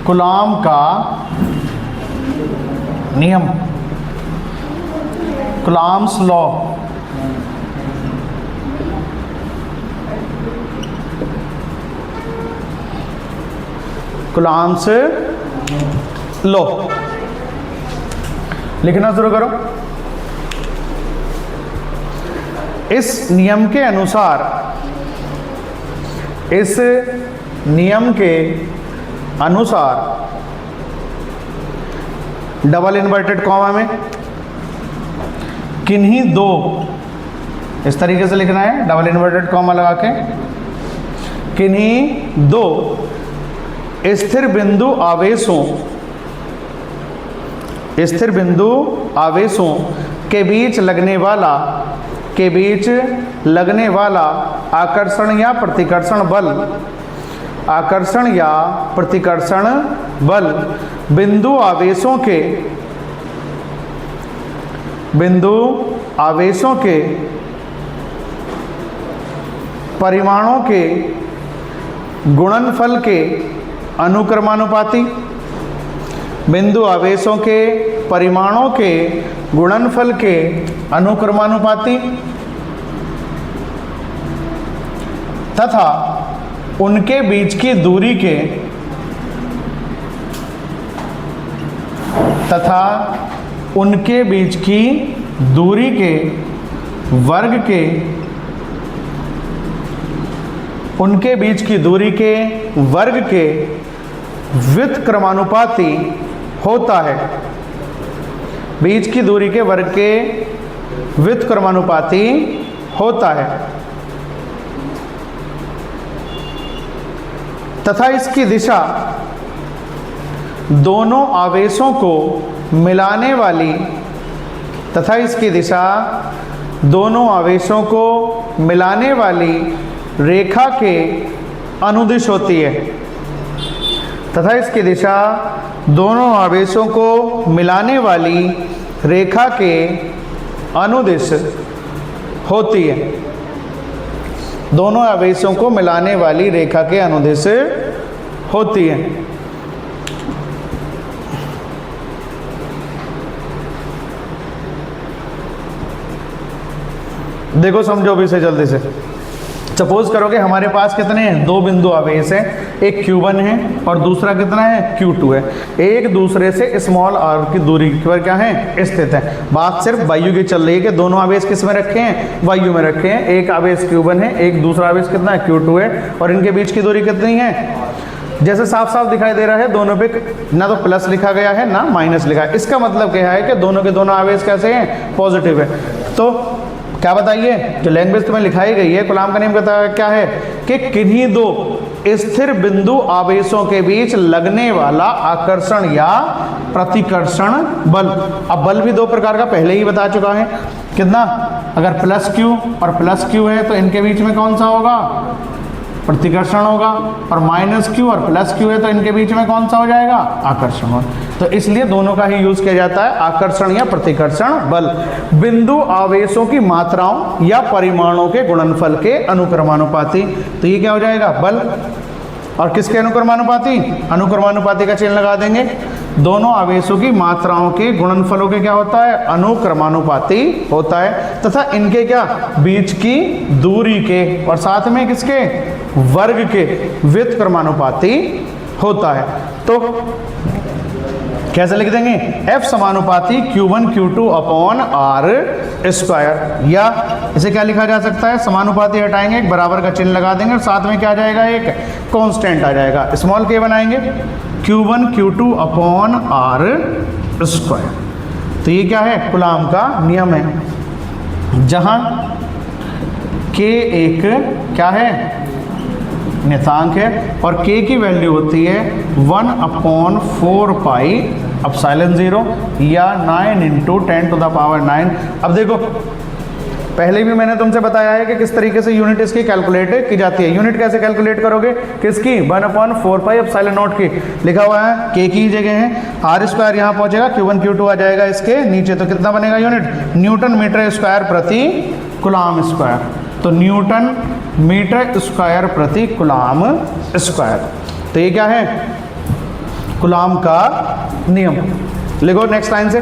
Coulomb का नियम, Coulomb's law. Coulomb's law लिखना शुरू करो। इस नियम के अनुसार, इस नियम के अनुसार डबल इन्वर्टेड कॉमा में किन्हीं दो, इस तरीके से लिखना है डबल इन्वर्टेड कॉमा लगा के, किन्हीं दो स्थिर बिंदु आवेशों, स्थिर बिंदु आवेशों के बीच लगने वाला, के बीच लगने वाला आकर्षण या प्रतिकर्षण बल, आकर्षण या प्रतिकर्षण बल बिंदु आवेशों के, बिंदु आवेशों के परिमाणों के गुणनफल के अनुक्रमानुपाती, बिंदु आवेशों के परिमाणों के गुणनफल के अनुक्रमानुपाती तथा उनके बीच की दूरी के, तथा उनके बीच की दूरी के वर्ग के, उनके बीच की दूरी के वर्ग के व्युत्क्रमानुपाती होता है, बीच की दूरी के वर्ग के व्युत्क्रमानुपाती होता है तथा इसकी दिशा दोनों आवेशों को मिलाने वाली, तथा इसकी दिशा दोनों आवेशों को मिलाने वाली रेखा के अनुदिश होती है, तथा इसकी दिशा दोनों आवेशों को मिलाने वाली रेखा के अनुदिश होती है, दोनों आवेशों को मिलाने वाली रेखा के अनुदिश होती है। देखो समझो अभी से जल्दी से। सपोज करो कि हमारे पास कितने हैं, दो बिंदु आवेश हैं, एक Q1 है और दूसरा कितना है, Q2 है। एक दूसरे से स्मॉल r की दूरी पर क्या है, स्थित है। बात सिर्फ वायु की चल रही है कि दोनों आवेश किस में रखे हैं, वायु में रखे हैं। एक आवेश Q1 है, एक दूसरा आवेश कितना है, Q2 है, और इनके बीच की दूरी कितनी है। जैसे साफ साफ दिखाई दे रहा है, दोनों पे ना तो प्लस लिखा गया है ना माइनस लिखा है। इसका मतलब क्या है कि दोनों के दोनों आवेश कैसे हैं, पॉजिटिव है। तो क्या बताइए, जो लैंग्वेज तुम्हें लिखाई गई है, कूलॉम का नियम क्या है कि किन्हीं दो स्थिर बिंदु आवेशों के बीच लगने वाला आकर्षण या प्रतिकर्षण बल। अब बल भी दो प्रकार का पहले ही बता चुका है, कितना, अगर प्लस Q और प्लस Q है तो इनके बीच में कौन सा होगा, प्रतिकर्षण होगा, और माइनस Q और प्लस Q है तो इनके बीच में कौन सा हो जाएगा, आकर्षण हो। तो इसलिए दोनों का ही यूज किया जाता है, आकर्षण या प्रतिकर्षण बल बिंदु आवेशों की मात्राओं या परिमाणों के गुणनफल के अनुक्रमानुपाती। तो ये क्या हो जाएगा, बल। और किसके अनुक्रमानुपाती, अनुक्रमानुपाती का चिन्ह लगा देंगे। दोनों आवेशों की मात्राओं के गुणनफलों के क्या होता है, अनुक्रमानुपाती होता है, तथा इनके क्या, बीच की दूरी के और साथ में किसके, वर्ग के व्युत्क्रमानुपाती होता है। तो कैसे लिख देंगे, F समानुपाती Q1 Q2 upon R square, या इसे क्या लिखा जा सकता है, समानुपाती हटाएंगे, एक बराबर का चिन्ह लगा देंगे और साथ में क्या आ जाएगा, एक कांस्टेंट आ जाएगा, स्मॉल k बनाएंगे, Q1 Q2 upon R square. तो ये क्या है, कूलॉम का नियम है, जहां k एक क्या है, नियतांक है, और k की वैल्यू होती है 1/4 पाई एप्सिलॉन 0 या 9 × 10⁹। अब देखो पहले भी मैंने तुमसे बताया है कि किस तरीके से यूनिट इसकी कैलकुलेट की जाती है। यूनिट कैसे कैलकुलेट करोगे, किसकी, 1/4 पाई एप्सिलॉन नॉट की। लिखा हुआ है k की जगह है, R स्क्वायर यहाँ पहुंचेगा, Q1 Q2 आ जाएगा इसके नीचे, तो कितना बनेगा यूनिट, न्यूटन मीटर स्क्वायर प्रति कूलॉम स्क्वायर। तो न्यूटन मीटर स्क्वायर प्रति कूलॉम स्क्वायर। तो ये क्या है, कूलाम का नियम। लिखो नेक्स्ट लाइन से,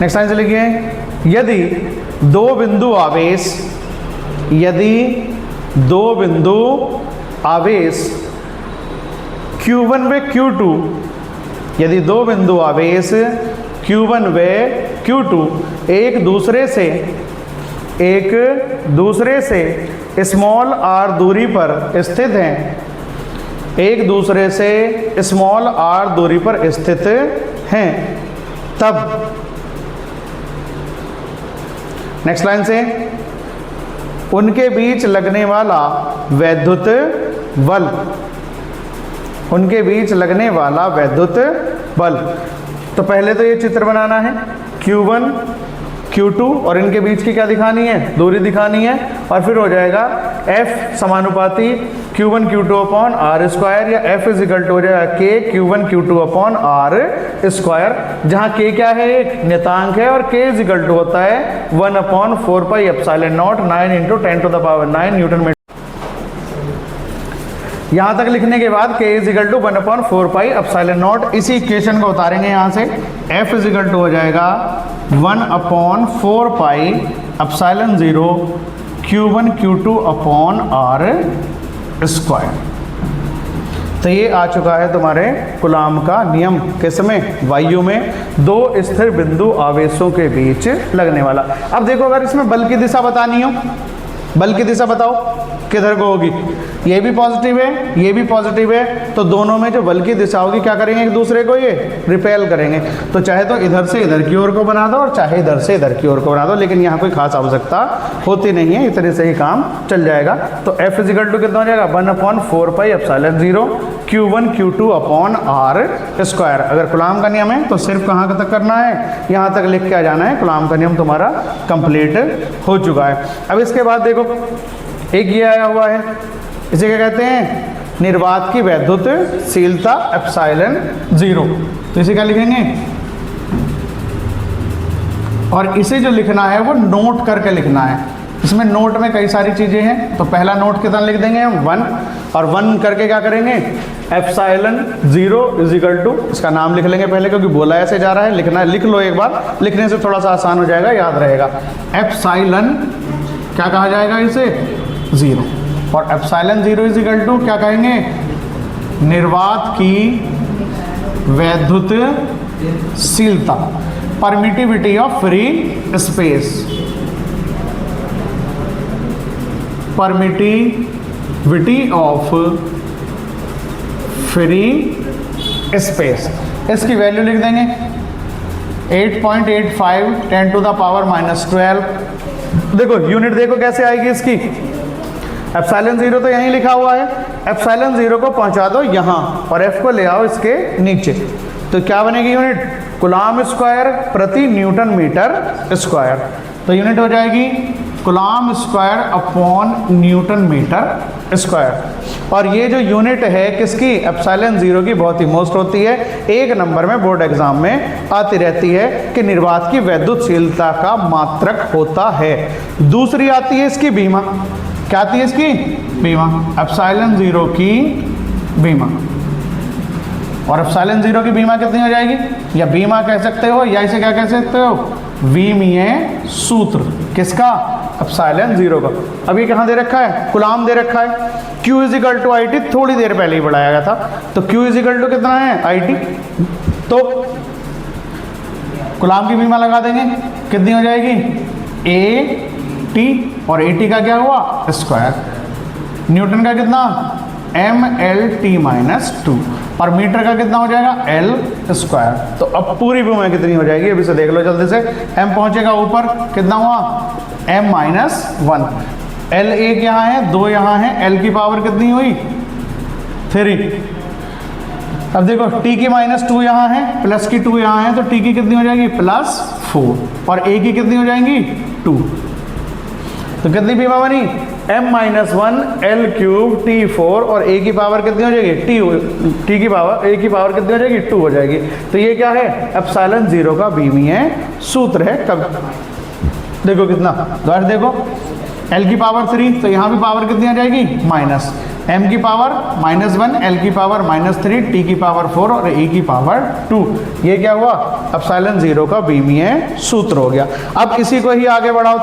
नेक्स्ट लाइन से लिखिए, यदि दो बिंदु आवेश, यदि दो बिंदु आवेश Q1 व Q2, यदि दो बिंदु आवेश Q1 व Q2 एक दूसरे से स्मॉल r दूरी पर स्थित हैं, एक दूसरे से स्मॉल r दूरी पर स्थित हैं, तब नेक्स्ट लाइन से, उनके बीच लगने वाला वैद्युत बल, उनके बीच लगने वाला वैद्युत बल। तो पहले तो ये चित्र बनाना है, Q1 Q2 और इनके बीच की क्या दिखानी है, दूरी दिखानी है, और फिर हो जाएगा F समानुपाती Q1 Q2 upon R square, या F इज इक्वल टू हो जाएगा K Q1 Q2 upon R square, जहाँ K क्या है, एक नियतांक है, और K इज इक्वल टू होता है 1 upon 4 pi epsilon not 9 into 10 to the power 9 newton metre. यहाँ तक लिखने के बाद K is equal to 1 upon 4 pi epsilon not, इसी इक्वेशन को उतारेंगे यहाँ से, F इज इक्वल टू हो जाएगा 1 upon 4 pi epsilon 0 Q1 Q2 upon R square. तो ये आ चुका है तुम्हारे कूलाम का नियम, किसमें, वायु में दो स्थिर बिंदु आवेशों के बीच लगने वाला। अब देखो, अगर इसमें बल की दिशा बतानी हो, बल की दिशा बताओ किधर को होगी, ये भी पॉजिटिव है, ये भी पॉजिटिव है, तो दोनों में जो बल की दिशा होगी क्या करेंगे, एक दूसरे को ये रिपेल करेंगे। तो चाहे तो इधर से इधर की ओर को बना दो और चाहे इधर से इधर की ओर को बना दो, लेकिन यहाँ कोई खास आवश्यकता होती नहीं है, इतने से ही काम चल जाएगा। तो F इजिकल टू कितना हो जाएगा, 1 upon 4 pi epsilon 0 Q1 Q2 upon R square. अगर कूलाम का नियम है तो सिर्फ कहाँ तक करना है, यहाँ तक लिख के आ जाना है, कूलाम का नियम तुम्हारा कंप्लीट हो चुका है। अब इसके बाद देखो, एक ये आया हुआ है, इसे क्या कहते हैं, निर्वात की वैद्युतशीलता एप्सिलॉन 0। तो इसे क्या लिखेंगे, और इसे जो लिखना है वो नोट करके लिखना है। इसमें नोट में कई सारी चीज़ें हैं, तो पहला नोट कितना लिख देंगे हम 1, और 1 करके क्या करेंगे, एप्सिलॉन 0 इजिकल टू, इसका नाम लिख लेंगे पहले क्योंकि बोला ऐसे जा रहा है, लिखना है, लिख लो एक बार, लिखने से थोड़ा सा आसान हो जाएगा, याद रहेगा। एप्सिलॉन क्या कहा जाएगा इसे, 0, और एप्सिलॉन 0 इजिकल टू क्या कहेंगे, निर्वात की वैद्युतशीलता, permittivity of free space, permittivity of free space. इसकी वैल्यू लिख देंगे 8.85 10 टू द पावर -12। देखो यूनिट देखो कैसे आएगी इसकी, एप्सिलॉन 0 तो यहीं लिखा हुआ है, एप्सिलॉन 0 को पहुंचा दो यहाँ और F को ले आओ इसके नीचे, तो क्या बनेगी यूनिट, कूलाम स्क्वायर प्रति न्यूटन मीटर स्क्वायर। तो यूनिट हो जाएगी coulomb square upon newton metre square. और ये जो यूनिट है किसकी, एप्सिलॉन 0 की, बहुत ही मोस्ट होती है, एक नंबर में बोर्ड एग्जाम में आती रहती है कि निर्वात की वैद्युतशीलता का मात्रक होता है। दूसरी आती है इसकी बीमा, क्या आती है इसकी, बीमा, एप्सिलॉन 0 की बीमा। और एप्सिलॉन 0 की बीमा कितनी हो जाएगी, या बीमा कह सकते हो, या इसे क्या कह सकते हो, विमीय सूत्र, किसका, एप्सिलॉन 0 का। अभी कहाँ दे रखा है, कूलाम दे रखा है, Q इजिकल टू IT थोड़ी देर पहले ही बढ़ाया गया था, तो Q इजिकल टू कितना है, IT, तो कूलाम की बीमा लगा देंगे, कितनी हो जाएगी, AT, और AT का क्या हुआ, स्क्वायर, न्यूटन का कितना, MLT-2, और मीटर का कितना हो जाएगा, L स्क्वायर। तो अब पूरी बीमा कितनी हो जाएगी, अभी से देख लो जल्दी से, M पहुंचेगा ऊपर, कितना हुआ, M-1, L एक यहाँ है, 2 यहाँ है, L की पावर कितनी हुई, 3। अब देखो T की -2 यहाँ है, प्लस की 2 यहाँ है, तो T की कितनी हो जाएगी, +4, और A की कितनी हो जाएंगी, 2। तो कितनी बीमा बनी, M-1 L³ T4, और A की पावर कितनी हो जाएगी, T की पावर, A की पावर कितनी हो जाएगी, 2 हो जाएगी। तो ये क्या है, एप्सिलॉन 0 का बीमीय सूत्र है। कब देखो कितना, दोबारा देखो, L की पावर 3, तो यहाँ भी पावर कितनी आ जाएगी माइनस, m की पावर -1, L की पावर -3, T की पावर 4 और E की पावर 2। ये क्या हुआ, एप्सिलॉन 0 का बीमीय सूत्र हो गया। अब इसी को ही आगे बढ़ाओ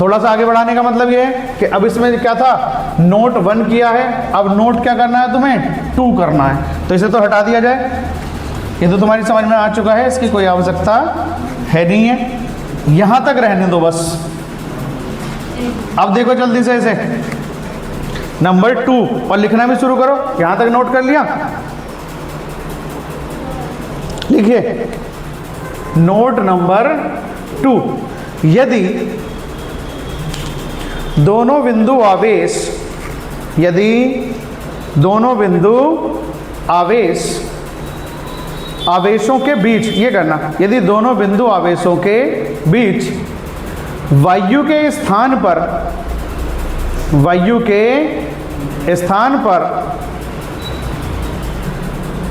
थोड़ा सा आगे बढ़ाने का मतलब ये है कि अब इसमें क्या था, नोट 1 किया है, अब नोट क्या करना है तुम्हें, 2 करना है, तो इसे तो हटा दिया जाए, ये तो तुम्हारी समझ में आ चुका है, इसकी कोई आवश्यकता है नहीं है, यहां तक रहने दो बस। अब देखो जल्दी से इसे नंबर 2 और लिखना भी शुरू करो, यहां तक नोट कर लिया, लिखिए नोट नंबर 2, यदि दोनों बिंदु आवेश, यदि दोनों बिंदु आवेशों के बीच, ये करना, यदि दोनों बिंदु आवेशों के बीच वायु के स्थान पर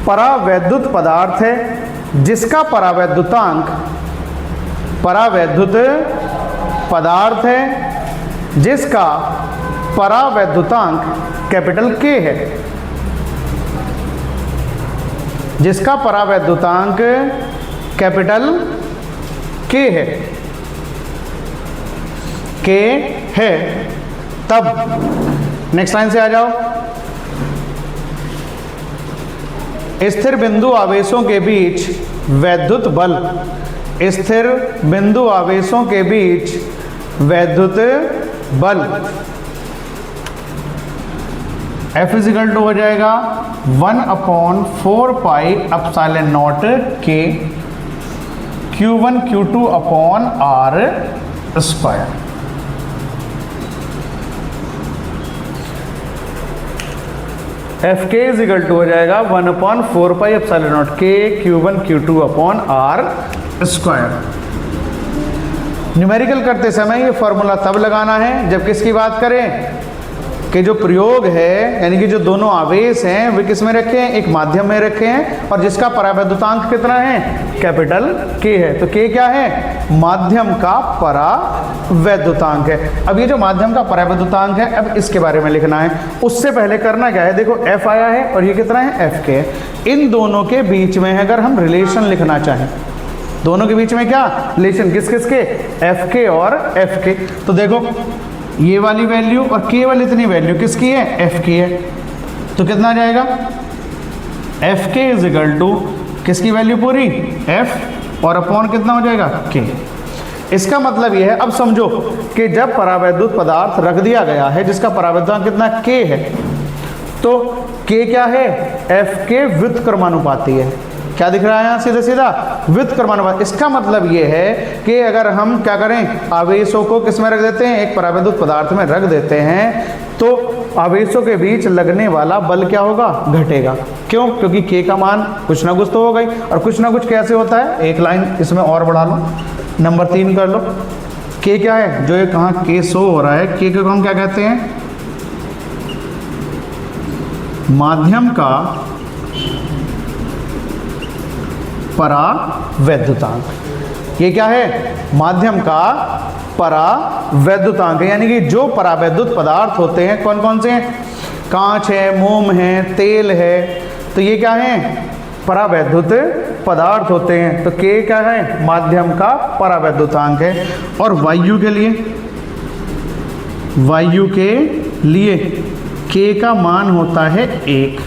परावैद्युत पदार्थ है जिसका परावैद्युतांक जिसका परावैद्युतांक कैपिटल K है, जिसका परावैद्युतांक कैपिटल K है, तब नेक्स्ट लाइन से आ जाओ, स्थिर बिंदु आवेशों के बीच वैद्युत बल, स्थिर बिंदु आवेशों के बीच वैद्युत बल F = हो जाएगा 1/4 pi epsilon not K Q1 Q2 upon R square. Fk = हो जाएगा 1/4 pi epsilon not K Q1 Q2 upon R square. Numerical करते समय ये फॉर्मूला तब लगाना है जब किसकी बात करें कि जो प्रयोग है, यानी कि जो दोनों आवेश हैं वे किस में रखे हैं, एक माध्यम में रखे हैं और जिसका परावैद्युतांक कितना है, कैपिटल K है। तो K क्या है, माध्यम का परावैद्युतांक है। अब ये जो माध्यम का परावैद्युतांक है, अब इसके बारे में लिखना है। उससे पहले करना क्या है, देखो F आया है और ये कितना है, Fk है। इन दोनों के बीच में अगर हम रिलेशन लिखना चाहें, दोनों के बीच में क्या रिलेशन, किस किस के, Fk और Fk, तो देखो ये वाली वैल्यू और केवल इतनी वैल्यू किसकी है, Fk है, तो कितना आ जाएगा, Fk = किसकी वैल्यू पूरी, F और अपॉन कितना हो जाएगा, K। इसका मतलब ये है, अब समझो कि जब परावैद्युत पदार्थ रख दिया गया है जिसका परावैद्युतांक कितना K है, तो K क्या है, Fk व्युत्क्रमानुपाती है। क्या दिख रहा है यहाँ, सीधा सीधा व्युत्क्रमानुपात। इसका मतलब ये है कि अगर हम क्या करें, आवेशों को किस में रख देते हैं, एक परावैद्युत पदार्थ में रख देते हैं, तो आवेशों के बीच लगने वाला बल क्या होगा, घटेगा। क्यों, क्योंकि K का मान कुछ ना कुछ तो होगा ही, और कुछ ना कुछ कैसे होता है, एक लाइन इसमें और बढ़ा लो, नंबर 3 कर लो। K क्या है, जो ये कहाँ K शो हो रहा है, K को हम क्या कहते हैं, माध्यम का परावैद्युतांक। ये क्या है, माध्यम का परावैद्युतांक, यानी कि जो परावैद्युत पदार्थ होते हैं, कौन कौन से हैं, कांच है, मोम है, तेल है, तो ये क्या है, परावैद्युत पदार्थ होते हैं। तो K क्या है, माध्यम का परावैद्युतांक है। और वायु के लिए K का मान होता है 1।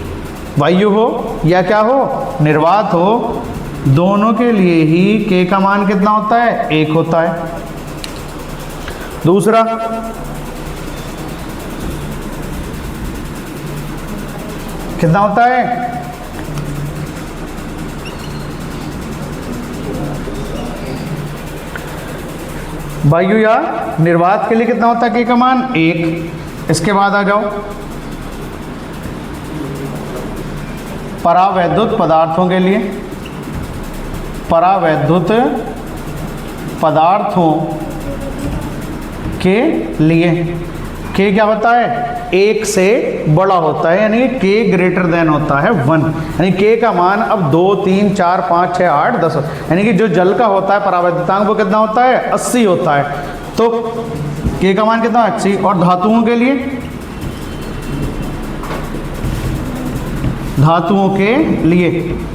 वायु हो या क्या हो, निर्वात हो, दोनों के लिए ही K का मान कितना होता है, 1 होता है। दूसरा, कितना होता है, वायु या निर्वात के लिए कितना होता है K का मान, 1। इसके बाद आ जाओ परावैद्युत पदार्थों के लिए, परावैद्युत पदार्थों के लिए K क्या होता है, 1 से बड़ा होता है, यानी K > होता है 1, यानी K का मान अब 2, 3, 4, 5, 6, 8, 10, यानी कि जो जल का होता है परावैद्युतांक वो कितना होता है, 80 होता है। तो K का मान कितना Hc। और धातुओं के लिए, धातुओं के लिए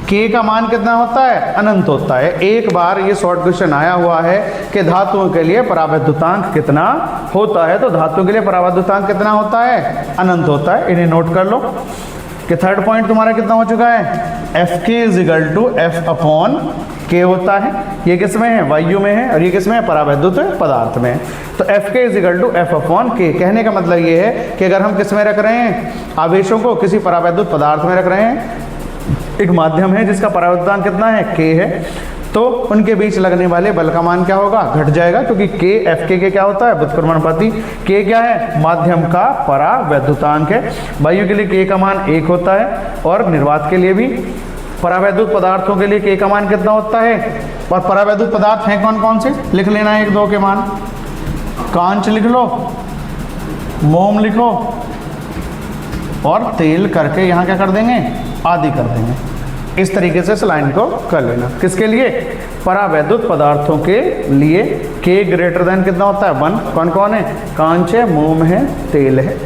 K का मान कितना होता है, अनंत होता है। एक बार ये शॉर्ट क्वेश्चन आया हुआ है कि धातुओं के लिए परावैद्युतांक कितना होता है, तो धातुओं के लिए परावैद्युतांक कितना होता है, अनंत होता है। इन्हें नोट कर लो कि थर्ड पॉइंट तुम्हारा कितना हो चुका है, Fk = F/K होता है। ये किस में है, वायु में है, और ये किस में है, परावैद्युत पदार्थ में है। तो Fk = F/K कहने का मतलब ये है कि अगर हम किस में रख रहे हैं, आवेशों को किसी परावैद्युत पदार्थ में रख रहे हैं, एक माध्यम है जिसका परावैद्युतांक कितना है, K है, तो उनके बीच लगने वाले बल का मान क्या होगा, घट जाएगा, क्योंकि K Fk के क्या होता है, व्युत्क्रमणपाती। K क्या है, माध्यम का परावैद्युतांक है। वायु के लिए K का मान 1 होता है, और निर्वात के लिए भी। परावैद्युत पदार्थों के लिए K का मान कितना होता है, और परावैद्युत पदार्थ हैं कौन कौन से, लिख लेना है 1-2 के मान। कांच लिख लो, मोम लिखो, और तेल करके यहाँ क्या कर देंगे, आदि कर देंगे। इस तरीके से इस लाइन को कर लेना। किसके लिए, परावैद्युत पदार्थों के लिए K > कितना होता है, 1। कौन कौन है, कांच है, मोम है, तेल है,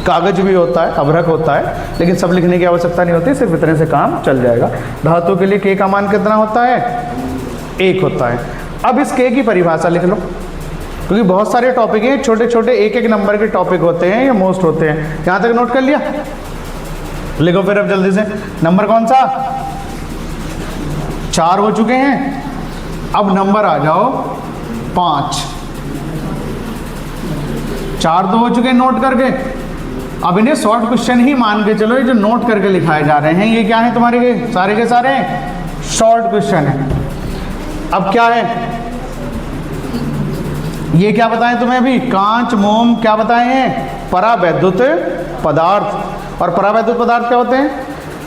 कागज भी होता है, अभ्रक होता है, लेकिन सब लिखने की आवश्यकता नहीं होती, सिर्फ इतने से काम चल जाएगा। धातु के लिए K का मान कितना होता है, 1 होता है। अब इस K की परिभाषा लिख लो, क्योंकि बहुत सारे टॉपिक हैं, छोटे छोटे 1-1 नंबर के टॉपिक होते हैं या मोस्ट होते हैं। यहाँ तक नोट कर लिया, लिखो फिर अब जल्दी से। नंबर कौन सा, 4 हो चुके हैं। अब नंबर आ जाओ 5। 4 तो हो चुके हैं नोट करके। अब इन्हें शॉर्ट क्वेश्चन ही मान के चलो, ये जो नोट करके लिखाए जा रहे हैं ये क्या है, तुम्हारे के सारे शॉर्ट क्वेश्चन है। अब क्या है, ये क्या बताएं तुम्हें अभी, कांच मोम क्या बताए हैं, परावैद्युत पदार्थ। और परावैद्युत पदार्थ क्या होते हैं,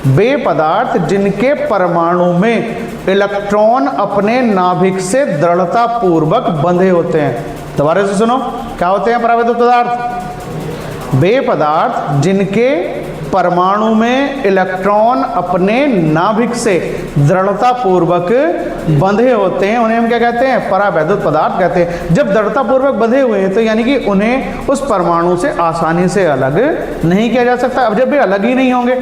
वे पदार्थ जिनके परमाणु में इलेक्ट्रॉन अपने नाभिक से दृढ़ता पूर्वक बंधे होते हैं। दोबारा से सुनो, क्या होते हैं परावैद्युत पदार्थ, वे पदार्थ जिनके परमाणु में इलेक्ट्रॉन अपने नाभिक से दृढ़ता पूर्वक बंधे होते हैं, उन्हें हम क्या कहते हैं, परावैद्युत पदार्थ कहते हैं। जब दृढ़ता पूर्वक बंधे हुए हैं तो यानी कि उन्हें उस परमाणु से आसानी से अलग नहीं किया जा सकता। अब जब भी अलग ही नहीं होंगे,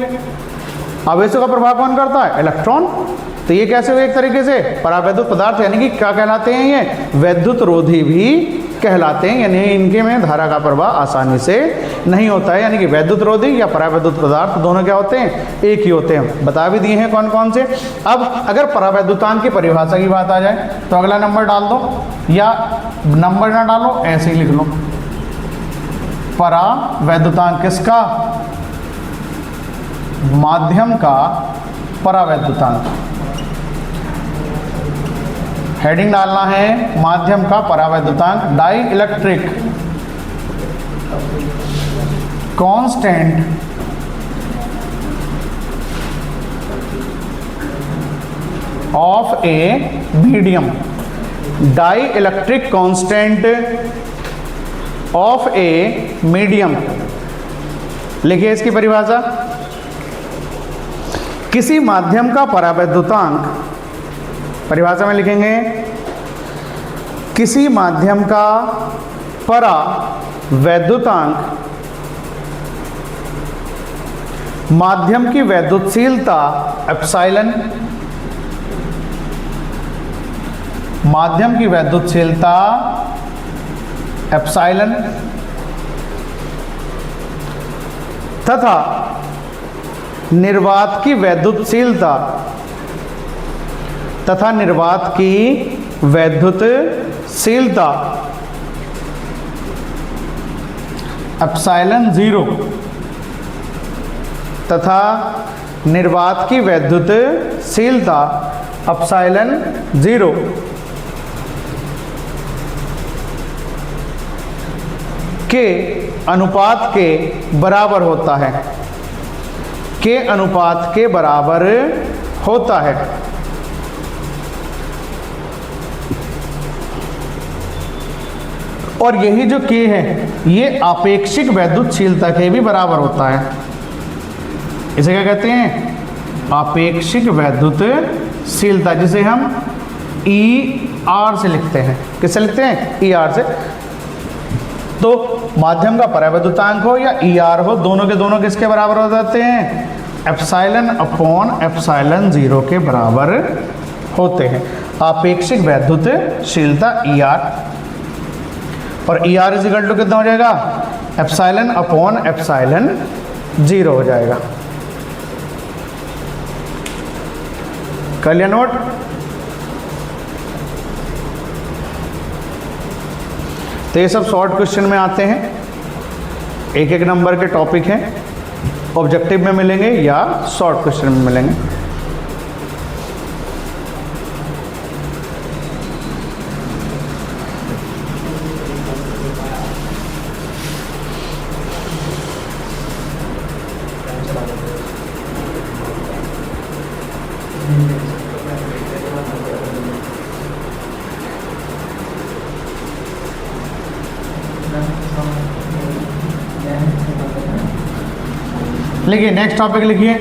आवेशों का प्रभाव कौन करता है, इलेक्ट्रॉन। तो ये कैसे हुए, एक तरीके से परावैद्युत पदार्थ, यानी कि क्या कहलाते हैं, ये वैद्युत रोधी भी कहलाते हैं, यानी इनके में धारा का प्रवाह आसानी से नहीं होता है। यानी कि वैद्युत रोधी या परावैद्युत पदार्थ दोनों क्या होते हैं, एक ही होते हैं। बता भी दिए हैं कौन कौन से। अब अगर परावैद्युतांक की परिभाषा की बात आ जाए तो अगला नंबर डाल दो, या नंबर ना डालो ऐसे ही लिख लो, परावैद्युतांक किसका, माध्यम का परावैद्युतांक। हेडिंग डालना है माध्यम का परावैद्युतांक। Dielectric constant of a medium, dielectric constant of a medium. लिखिए इसकी परिभाषा, किसी माध्यम का परावैद्युतांक, परिभाषा में लिखेंगे किसी माध्यम का परावैद्युतांक माध्यम की वैद्युतशीलता एप्सिलॉन, माध्यम की वैद्युतशीलता एप्सिलॉन तथा निर्वात की वैद्युतशीलता तथा निर्वात की वैद्युतशीलता एप्सिलॉन 0 तथा निर्वात की वैद्युतशीलता एप्सिलॉन 0 के अनुपात के बराबर होता है, के अनुपात के बराबर होता है। और यही जो K है ये आपेक्षिक वैद्युतशीलता के भी बराबर होता है। इसे क्या कहते हैं, आपेक्षिक वैद्युतशीलता, जिसे हम ER से लिखते हैं। किससे लिखते हैं, ER से। तो माध्यम का परावैद्युतांक हो या ER हो, दोनों के दोनों किसके बराबर हो जाते हैं? एप्सिलॉन अपॉन एप्सिलॉन 0 के बराबर होते हैं। आपेक्षिक वैद्युतशीलता ER, और ER इज इक्वल टू कितना हो जाएगा? एप्सिलॉन अपॉन एप्सिलॉन 0 हो जाएगा। कर लिया नोट? तो ये सब शॉर्ट क्वेश्चन में आते हैं, एक एक नंबर के टॉपिक हैं, ऑब्जेक्टिव में मिलेंगे या शॉर्ट क्वेश्चन में मिलेंगे। लिखिए, नेक्स्ट टॉपिक लिखिए।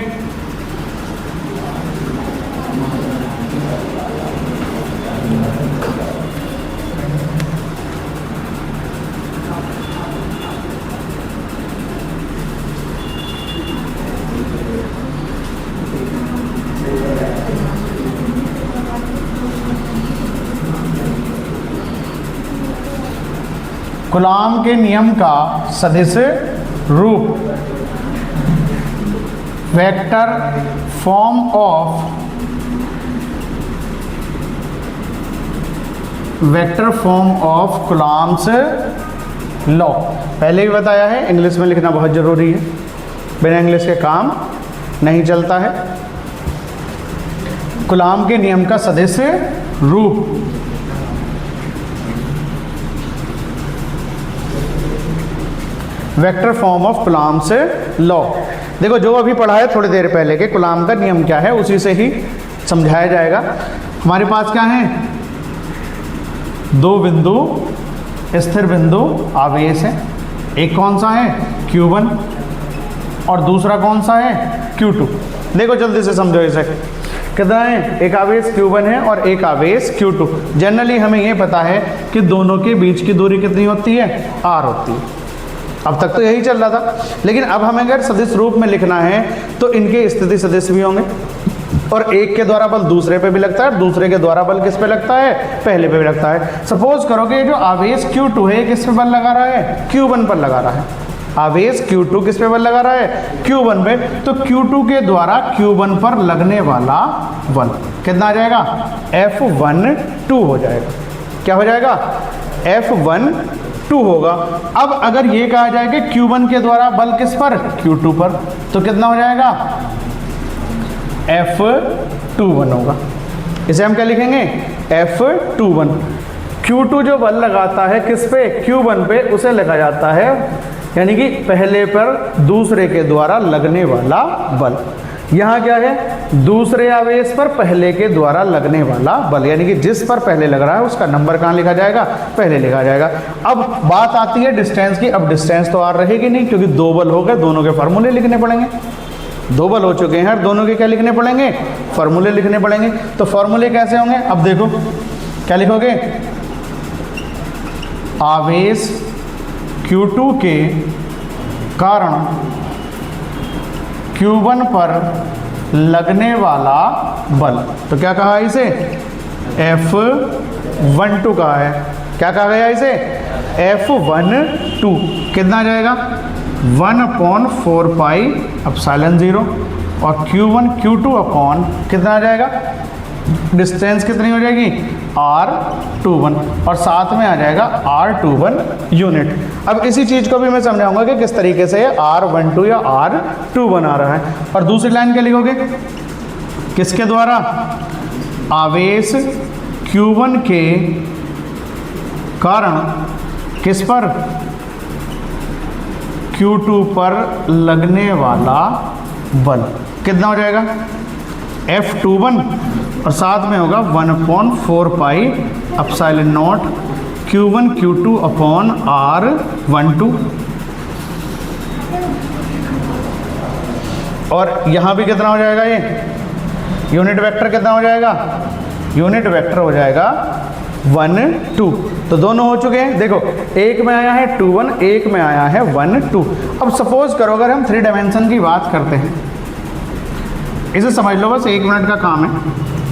कूलॉम के नियम का सदिश रूप vector form of Coulomb's law. पहले भी बताया है, इंग्लिश में लिखना बहुत ज़रूरी है, बिना इंग्लिश के काम नहीं चलता है। कूलॉम के नियम का सदिश रूप vector form of Coulomb's law. देखो, जो अभी पढ़ा है थोड़ी देर पहले के कूलॉम का नियम क्या है, उसी से ही समझाया जाएगा। हमारे पास क्या है? दो बिंदु, स्थिर बिंदु आवेश है। एक कौन सा है? Q1, और दूसरा कौन सा है? Q2। देखो जल्दी से समझो इसे, कितना है? एक आवेश Q1 है और एक आवेश Q2। जनरली हमें ये पता है कि दोनों के बीच की दूरी कितनी होती है? R होती है। अब तक तो यही चल रहा था, लेकिन अब हमें अगर सदिश रूप में लिखना है तो इनके स्थिति सदिश भी होंगे, और एक के द्वारा बल दूसरे पे भी लगता है, दूसरे के द्वारा बल किस पे लगता है? पहले पे भी लगता है। सपोज करो कि जो आवेश Q2 है किस पे बल लगा रहा है? Q1 पर लगा रहा है। आवेश Q2 किस पे बल लगा रहा है? Q1 पे। तो Q2 के द्वारा Q1 पर लगने वाला बल कितना आ जाएगा? F12 हो जाएगा। क्या हो जाएगा? F12 होगा। अब अगर ये कहा जाए कि Q1 के द्वारा बल किस पर? Q2 पर, तो कितना हो जाएगा? F21 होगा। इसे हम क्या लिखेंगे? F21। Q2 जो बल लगाता है किस पे? Q1 पे, उसे लगा जाता है, यानी कि पहले पर दूसरे के द्वारा लगने वाला बल। यहाँ क्या है? दूसरे आवेश पर पहले के द्वारा लगने वाला बल, यानी कि जिस पर पहले लग रहा है उसका नंबर कहाँ लिखा जाएगा? पहले लिखा जाएगा। अब बात आती है डिस्टेंस की। अब डिस्टेंस तो आर रहेगी नहीं, क्योंकि दो बल हो गए, दोनों के फार्मूले लिखने पड़ेंगे। दो बल हो चुके हैं, दोनों के क्या लिखने पड़ेंगे? फार्मूले लिखने पड़ेंगे। तो फार्मूले कैसे होंगे? अब देखो, क्या लिखोगे? आवेश Q2 के कारण Q1 पर लगने वाला बल, तो क्या कहा इसे? F12 कहा है। क्या कहा गया इसे? F12 कितना आ जाएगा? 1/4 पाई एप्सिलॉन 0, और Q1 Q2 अपॉन कितना आ जाएगा? डिस्टेंस कितनी हो जाएगी? R21, और साथ में आ जाएगा R21 यूनिट। अब इसी चीज़ को भी मैं समझाऊंगा कि किस तरीके से R12 या R21 आ रहा है। और दूसरी लाइन क्या लिखोगे? किसके द्वारा? आवेश Q1 के कारण किस पर? Q2 पर लगने वाला बल कितना हो जाएगा? F21, और साथ में होगा 1/4 pi epsilon not Q1 Q2 upon R12। और यहाँ भी कितना हो जाएगा? ये यूनिट वेक्टर कितना हो जाएगा? यूनिट वेक्टर हो जाएगा 1 2। तो दोनों हो चुके हैं। देखो एक में आया है 2 1, एक में आया है 1 2। अब सपोज करो अगर हम 3 डायमेंशन की बात करते हैं, इसे समझ लो बस 1 मिनट का काम है।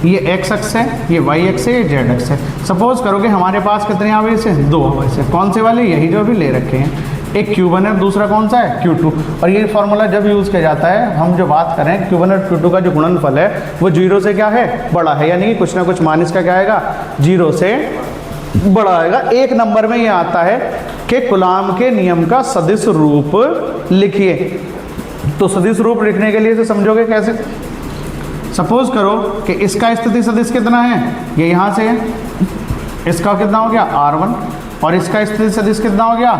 ये एक्स अक्ष है, ये वाई अक्ष है, ये जेड अक्ष है। सपोज करो कि हमारे पास कितने आवेश हैं, 2 आवेश है। कौन से वाले, यही जो अभी ले रखे हैं। एक Q1 है, दूसरा कौन सा है, Q2। और ये फार्मूला जब यूज़ किया जाता है, हम जो बात करें Q1 और Q2 का जो गुणनफल है वो 0 से क्या है, बड़ा है, यानी कि कुछ ना कुछ मान इसका क्या आएगा, 0 से बड़ा आएगा। एक नंबर में ये आता है कि कूलॉम के नियम का सदिश रूप लिखिए। तो सदिश रूप लिखने के लिए इसे समझोगे कैसे। सपोज करो कि इसका स्थिति सदिश कितना है, ये यहाँ से है, इसका कितना हो गया R1, और इसका स्थिति सदिश कितना हो गया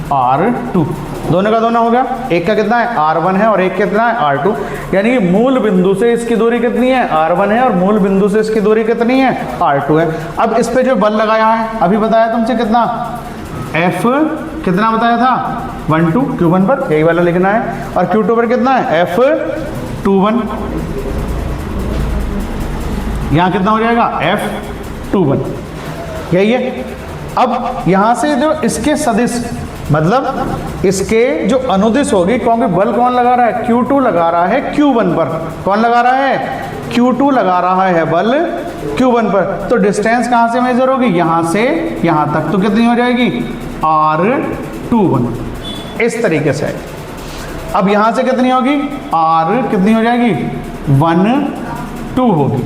R2। दोनों का दोनों हो गया। एक का कितना है, R1 है, और एक कितना है, R2। यानी कि मूल बिंदु से इसकी दूरी कितनी है, R1 है, और मूल बिंदु से इसकी दूरी कितनी है, R2 है। अब इस पे जो बल लगाया है, अभी बताया तुमसे कितना, F कितना बताया था, 1 2 Q1 पर, यही वाला लिखना है, और Q2 पर कितना है, F21। यहाँ कितना हो जाएगा, F21, यही है। अब यहाँ से जो इसके सदिश, मतलब इसके जो अनुदिश होगी, क्योंकि बल कौन लगा रहा है, Q2 लगा रहा है Q1 पर। कौन लगा रहा है, Q2 लगा रहा है बल Q1 पर। तो डिस्टेंस कहाँ से मेजर होगी, यहाँ से यहाँ तक। तो कितनी हो जाएगी, R21, इस तरीके से। अब यहाँ से कितनी होगी, R कितनी हो जाएगी, 1 2 होगी।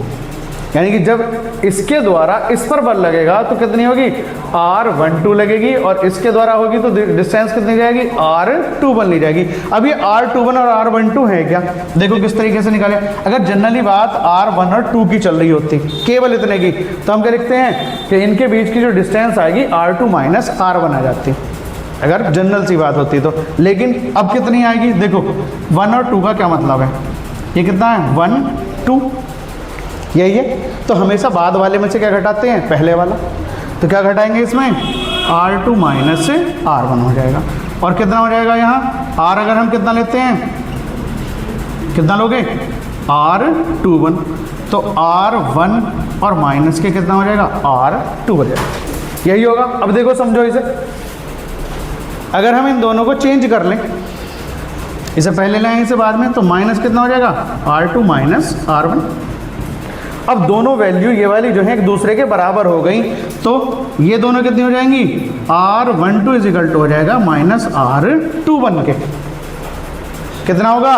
यानी कि जब इसके द्वारा इस पर बल लगेगा तो कितनी होगी, R12 लगेगी, और इसके द्वारा होगी तो डिस्टेंस कितनी जाएगी, R21 ली जाएगी। अब ये R21 और R12 है क्या, देखो किस तरीके से निकाले। अगर जनरली बात R1 और 2 की चल रही होती, केवल इतने की, तो हम क्या लिखते हैं कि इनके बीच की जो डिस्टेंस आएगी R2 माइनस R1 आ जाती, अगर जनरल सी बात होती तो। लेकिन अब कितनी आएगी, देखो 1 और 2 का क्या मतलब है, ये कितना है, 1 2, यही है। तो हमेशा बाद वाले में से क्या घटाते हैं, पहले वाला। तो क्या घटाएंगे इसमें, R2 माइनस R1 हो जाएगा। और कितना हो जाएगा यहाँ, R अगर हम कितना लेते हैं, कितना लोगे, R21। तो R1 और माइनस के कितना हो जाएगा, R2 हो जाएगा, यही होगा। अब देखो समझो इसे, अगर हम इन दोनों को चेंज कर लें, इसे पहले लें इसे बाद में, तो माइनस कितना हो जाएगा, R2 माइनस R1। अब दोनों वैल्यू ये वाली जो है एक दूसरे के बराबर हो गई, तो ये दोनों कितनी हो जाएंगी, R12 इज इक्वल टू हो जाएगा माइनस R21 के। कितना होगा,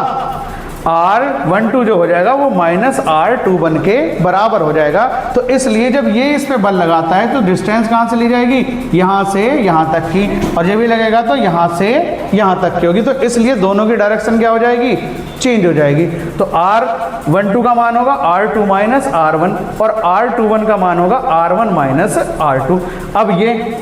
R12 जो हो जाएगा वो माइनस R21 के बराबर हो जाएगा। तो इसलिए जब ये इस पे बल लगाता है तो डिस्टेंस कहाँ से ली जाएगी, यहाँ से यहाँ तक की, और जब भी लगेगा तो यहाँ से यहाँ तक की होगी। तो इसलिए दोनों की डायरेक्शन क्या हो जाएगी, चेंज हो जाएगी। तो R12 का मान होगा R2 माइनस R1, और R21 का मान होगा R1 माइनस R2। अब ये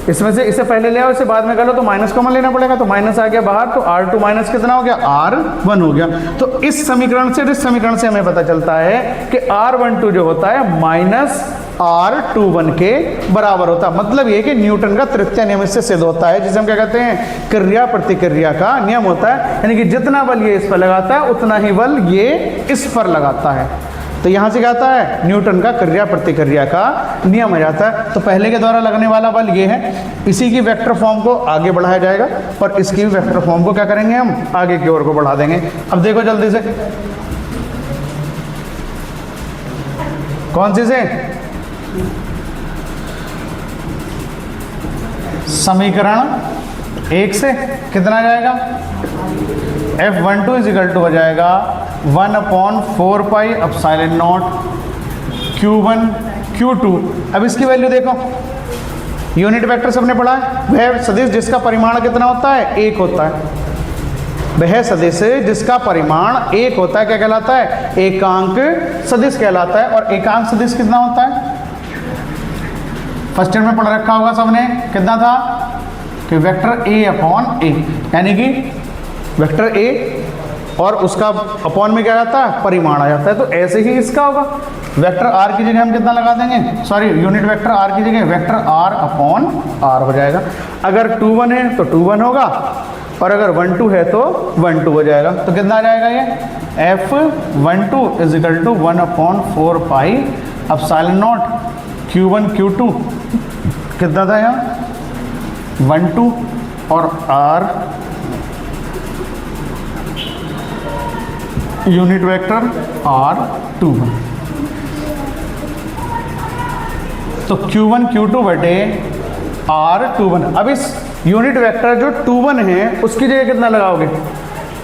इसमें से इसे पहले ले आओ, इसे बाद में कर लो, तो माइनस कॉमन लेना पड़ेगा, तो माइनस आ गया बाहर, तो R2 माइनस कितना हो गया, R1 हो गया। तो इस समीकरण से, इस समीकरण से हमें पता चलता है कि R12 जो होता है माइनस R21 के बराबर होता है। मतलब ये कि न्यूटन का तृतीय नियम इससे सिद्ध होता है, जिसे हम क्या कहते हैं, क्रिया प्रतिक्रिया का नियम होता है। यानी कि जितना बल ये इस पर लगाता है उतना ही बल ये इस पर लगाता है। तो यहाँ से क्या आता है, न्यूटन का क्रिया प्रतिक्रिया का नियम आ जाता है। तो पहले के द्वारा लगने वाला बल ये है, इसी की वेक्टर फॉर्म को आगे बढ़ाया जाएगा, और इसकी भी वेक्टर फॉर्म को क्या करेंगे, हम आगे की ओर को बढ़ा देंगे। अब देखो जल्दी से, कौन सी से, समीकरण 1 से कितना आ जाएगा, F12 इज इक्वल टू हो जाएगा 1/4 pi epsilon not Q1 Q2। अब इसकी वैल्यू देखो, यूनिट वेक्टर सबने पढ़ा है, वह सदिश जिसका परिमाण कितना होता है, 1 होता है। वह सदिश जिसका परिमाण 1 होता है क्या कहलाता है, एकांक सदिश कहलाता है। और एकांक सदिश कितना होता है, फर्स्ट ईयर में पढ़ रखा होगा सबने, कितना था कि वेक्टर A/A, यानी कि वेक्टर A और उसका अपॉन में क्या आता है, परिमाण आ जाता है। तो ऐसे ही इसका होगा, वेक्टर R की जगह हम कितना लगा देंगे, सॉरी यूनिट वेक्टर R की जगह वेक्टर R/R हो जाएगा। अगर 2 1 है तो 2 1 होगा, और अगर 1 2 है तो 1 2 हो जाएगा। तो कितना आ जाएगा ये, F12 is equal to 1/4 pi epsilon not Q1 Q2 कितना था यहाँ 1 2 और R यूनिट वेक्टर R21। तो Q1 Q2 बटे R21। अब इस यूनिट वेक्टर जो 21 है उसकी जगह कितना लगाओगे,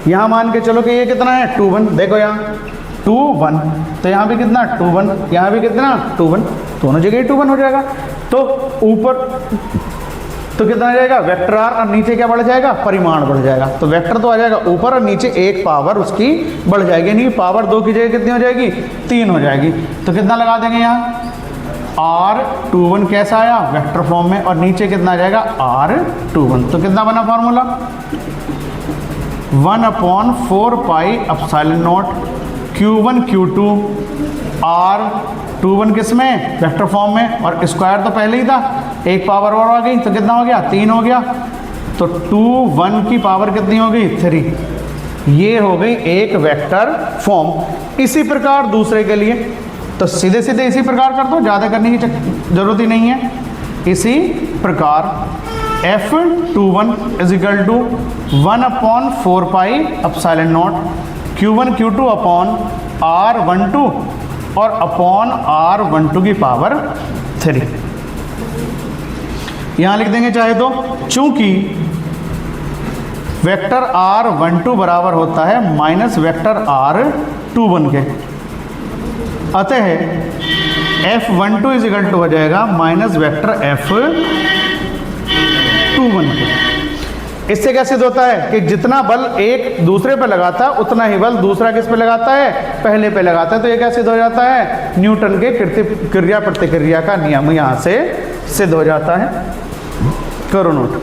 यहाँ मान के चलो कि ये कितना है 21, देखो यहाँ 21, तो यहाँ भी कितना 21, यहाँ भी कितना 21, दोनों जगह ही 21 हो जाएगा। तो ऊपर तो कितना आ जाएगा वेक्टर आर, और नीचे क्या बढ़ जाएगा, परिमाण बढ़ जाएगा। तो वेक्टर तो आ जाएगा ऊपर और नीचे एक पावर उसकी बढ़ जाएगी, यानी पावर 2 की जगह कितनी हो जाएगी 3 हो जाएगी। तो कितना लगा देंगे यहाँ R21 कैसा आया वेक्टर फॉर्म में, और नीचे कितना आ जाएगा R21। तो कितना बना formula 1/4 pi epsilon not Q1 Q2 R21 किस में वेक्टर फॉर्म में, और स्क्वायर तो पहले ही था, एक पावर और आ गई तो कितना हो गया 3 हो गया। तो 2 1 की पावर कितनी हो गई 3। ये हो गई एक वेक्टर फॉर्म। इसी प्रकार दूसरे के लिए तो सीधे सीधे इसी प्रकार कर दो, ज़्यादा करने की जरूरत ही नहीं है। इसी प्रकार F21 is equal to 1/4 pi epsilon not Q1 Q2 upon R12 और अपॉन R12 की पावर 3। यहां लिख देंगे चाहे तो, चूंकि वेक्टर R12 बराबर होता है माइनस वेक्टर R21 के, अतः F12 इज इक्वल टू हो जाएगा माइनस वेक्टर F21 के। इससे क्या सिद्ध होता है कि जितना बल एक दूसरे पे लगाता है उतना ही बल दूसरा किस पे लगाता है, पहले पे लगाता है। तो ये क्या सिद्ध हो जाता है, न्यूटन के क्रिया प्रतिक्रिया का नियम यहां से सिद्ध हो जाता है। करो नोट।